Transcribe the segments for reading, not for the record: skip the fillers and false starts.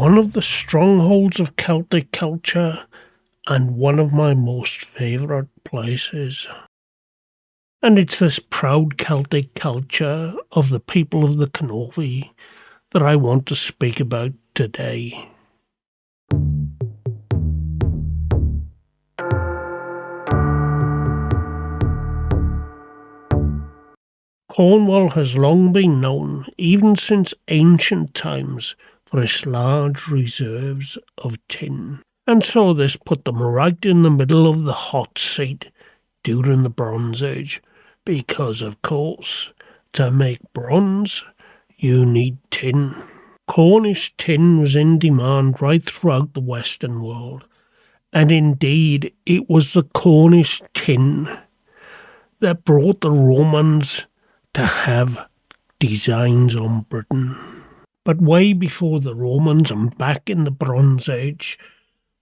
one of the strongholds of Celtic culture and one of my most favourite places. And it's this proud Celtic culture of the people of the Cornovii that I want to speak about today. Cornwall has long been known, even since ancient times, for its large reserves of tin. And so this put them right in the middle of the hot seat during the Bronze Age, because of course, to make bronze, you need tin. Cornish tin was in demand right throughout the Western world, and indeed it was the Cornish tin that brought the Romans to have designs on Britain. But way before the Romans and back in the Bronze Age,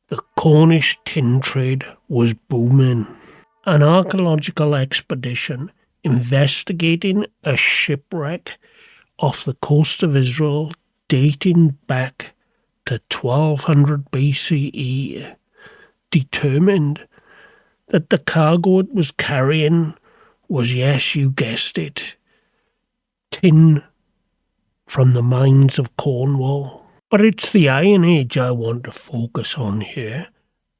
the Cornish tin trade was booming. An archaeological expedition investigating a shipwreck off the coast of Israel dating back to 1200 BCE determined that the cargo it was carrying was, yes, you guessed it, tin from the mines of Cornwall. But it's the Iron Age I want to focus on here,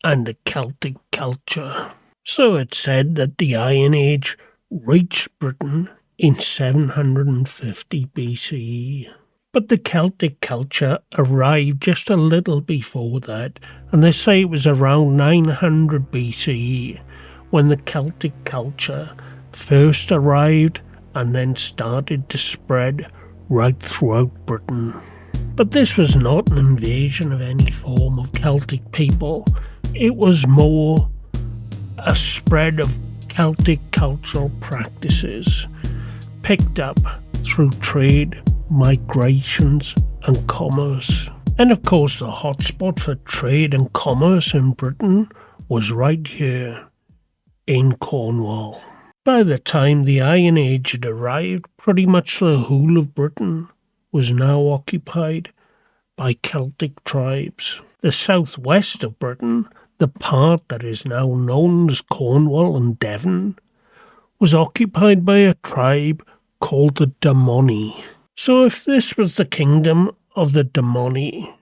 and the Celtic culture. So it's said that the Iron Age reached Britain in 750 BCE. But the Celtic culture arrived just a little before that, and they say it was around 900 BCE when the Celtic culture first arrived and then started to spread right throughout Britain. But this was not an invasion of any form of Celtic people. It was more a spread of Celtic cultural practices picked up through trade, migrations and commerce. And of course the hotspot for trade and commerce in Britain was right here in Cornwall. By the time the Iron Age had arrived, pretty much the whole of Britain was now occupied by Celtic tribes. The southwest of Britain, the part that is now known as Cornwall and Devon, was occupied by a tribe called the Damoni. So if this was the kingdom of the Damoni,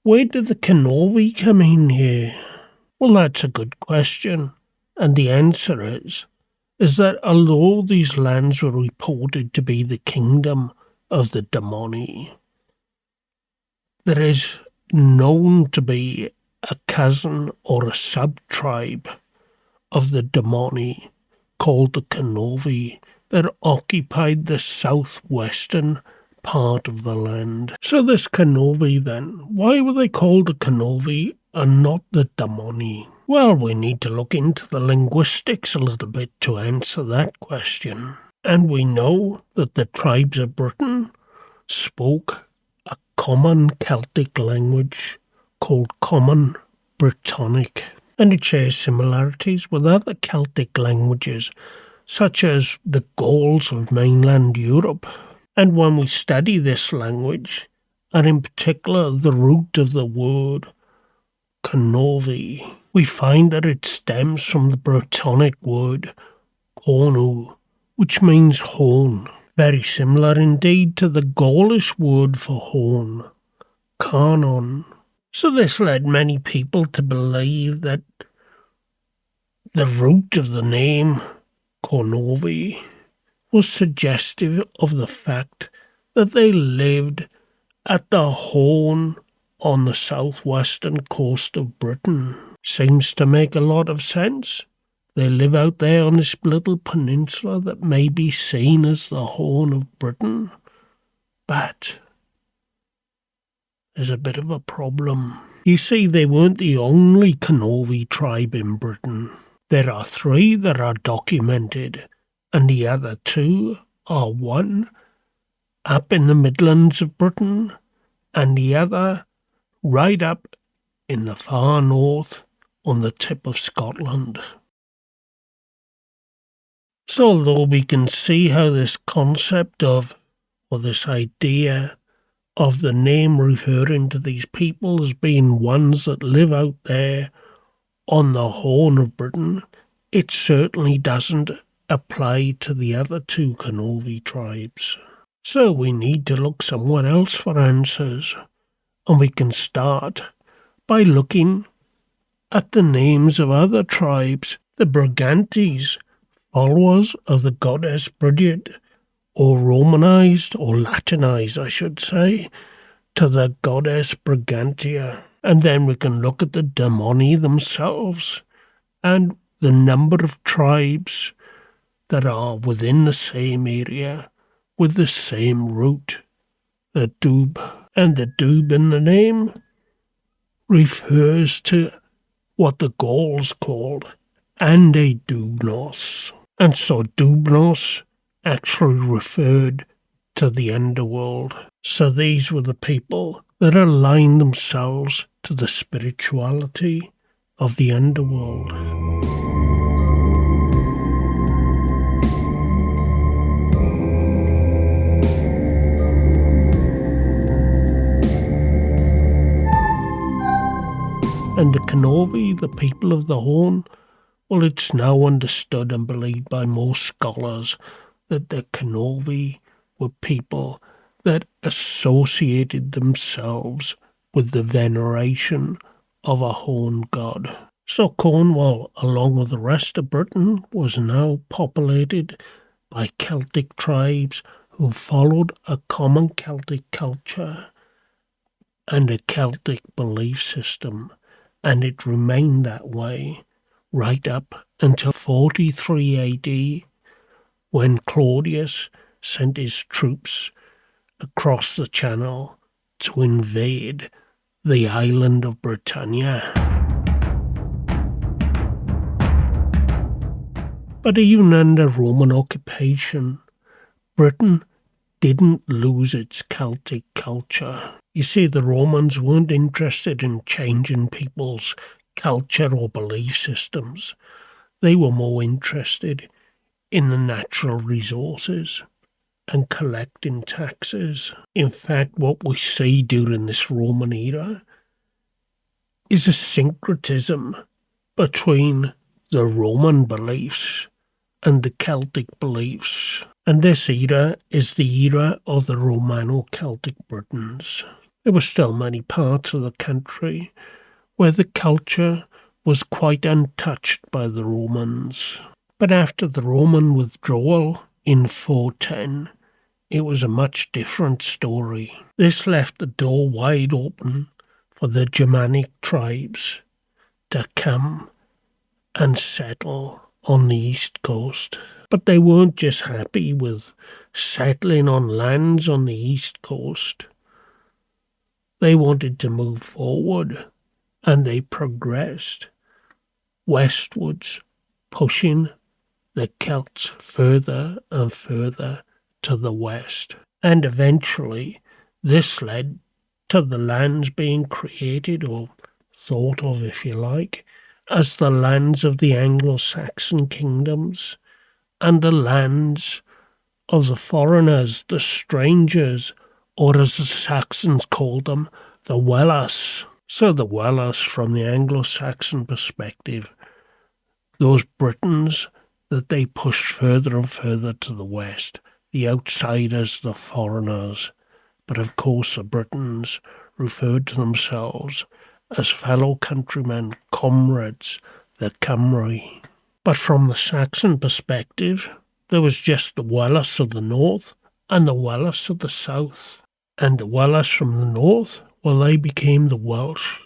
where did the Cornovii come in here? Well, that's a good question. And the answer is that although these lands were reported to be the kingdom of the Damoni, there is known to be a cousin or a sub-tribe of the Damoni called the Cornovii that occupied the southwestern part of the land. So this Cornovii then, why were they called the Cornovii and not the Damoni? Well, we need to look into the linguistics a little bit to answer that question. And we know that the tribes of Britain spoke a common Celtic language called Common Brittonic, and it shares similarities with other Celtic languages such as the Gauls of mainland Europe. And when we study this language, and in particular the root of the word Cornovii, we find that it stems from the Brittonic word cornu, which means horn. Very similar indeed to the Gaulish word for horn, carnon. So this led many people to believe that the root of the name Cornovii was suggestive of the fact that they lived at the Horn on the southwestern coast of Britain. Seems to make a lot of sense. They live out there on this little peninsula that may be seen as the Horn of Britain. But there's a bit of a problem. You see, they weren't the only Cornovii tribe in Britain. There are 3 that are documented, and the other 2 are one up in the Midlands of Britain, and the other right up in the far north on the tip of Scotland. So although we can see how this concept of, or this idea of the name referring to these people as being ones that live out there on the Horn of Britain, it certainly doesn't apply to the other two Cornovii tribes. So we need to look somewhere else for answers, and we can start by looking at the names of other tribes. The Brigantes, followers of the goddess Bridget, or Romanized, or Latinized I should say, to the goddess Brigantia. And then we can look at the demoni themselves and the number of tribes that are within the same area with the same root, the Dub. And the Dub in the name refers to what the Gauls called Ande Dubnos. And so Dubnos actually referred to the underworld. So these were the people that aligned themselves to the spirituality of the underworld. And the Cornovii, the people of the Horn, well, it's now understood and believed by most scholars that the Cornovii were people that associated themselves with the veneration of a horn god. So Cornwall, along with the rest of Britain, was now populated by Celtic tribes who followed a common Celtic culture and a Celtic belief system, and it remained that way right up until 43 AD, when Claudius sent his troops across the Channel to invade the island of Britannia. But even under Roman occupation, Britain didn't lose its Celtic culture. You see, the Romans weren't interested in changing people's culture or belief systems. They were more interested in the natural resources and collecting taxes. In fact, what we see during this Roman era is a syncretism between the Roman beliefs and the Celtic beliefs. And this era is the era of the Romano-Celtic Britons. There were still many parts of the country where the culture was quite untouched by the Romans. But after the Roman withdrawal in 410, it was a much different story. This left the door wide open for the Germanic tribes to come and settle on the east coast. But they weren't just happy with settling on lands on the east coast. They wanted to move forward, and they progressed westwards, pushing the Celts further and further to the west. And eventually this led to the lands being created, or thought of if you like, as the lands of the Anglo-Saxon kingdoms and the lands of the foreigners, the strangers, or as the Saxons called them, the Wellers. So the Wellers, from the Anglo-Saxon perspective, those Britons that they pushed further and further to the west, the outsiders, the foreigners. But of course the Britons referred to themselves as fellow countrymen, comrades, the Cymry. But from the Saxon perspective, there was just the Wellers of the north and the Wellers of the south. And the Wellers from the north, well, they became the Welsh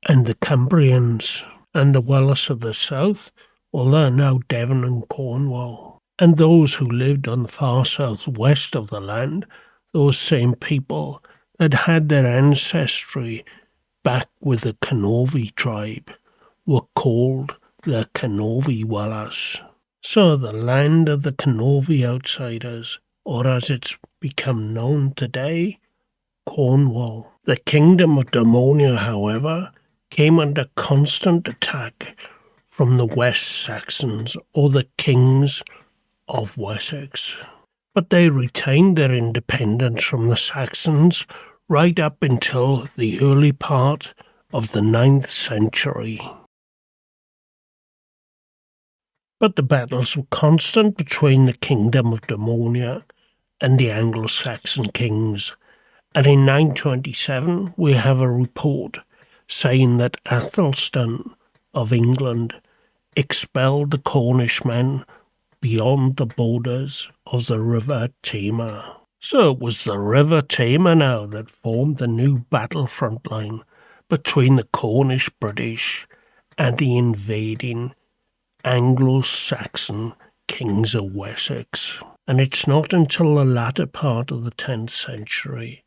and the Cumbrians. And the Wellers of the south, well, they're now Devon and Cornwall. And those who lived on the far southwest of the land, those same people that had their ancestry back with the Cornovii tribe, were called the Cornovii Wellers. So the land of the Cornovii outsiders, or as it's become known today, Cornwall. The kingdom of Damonia, however, came under constant attack from the West Saxons, or the kings of Wessex. but they retained their independence from the Saxons right up until the early part of the 9th century. But the battles were constant between the Kingdom of Damonia and the Anglo-Saxon kings, and in 927 we have a report saying that Athelstan of England expelled the Cornish men beyond the borders of the River Tamar. So it was the River Tamar now that formed the new battlefront line between the Cornish British and the invading Anglo-Saxon kings of Wessex. And it's not until the latter part of the 10th century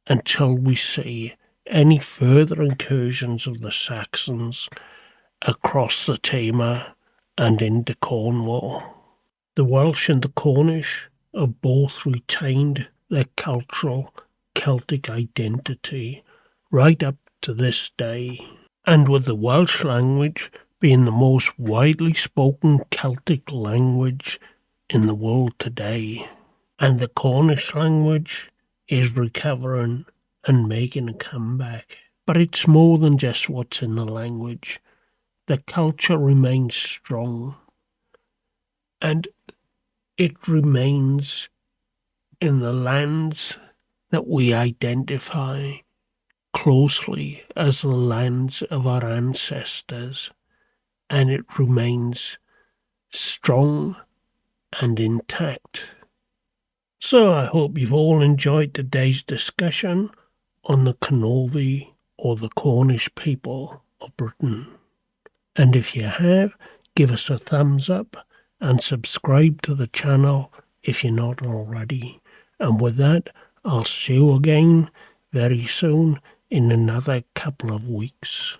until we see any further incursions of the Saxons across the Tamar and into Cornwall. The Welsh and the Cornish have both retained their cultural Celtic identity right up to this day, and with the Welsh language being the most widely spoken Celtic language in the world today, and the Cornish language is recovering and making a comeback. But it's more than just what's in the language. The culture remains strong, and it remains in the lands that we identify closely as the lands of our ancestors, and it remains strong and intact. So I hope you've all enjoyed today's discussion on the Cornovii, or the Cornish people of Britain. And if you have, give us a thumbs up and subscribe to the channel if you're not already. And with that, I'll see you again very soon in another couple of weeks.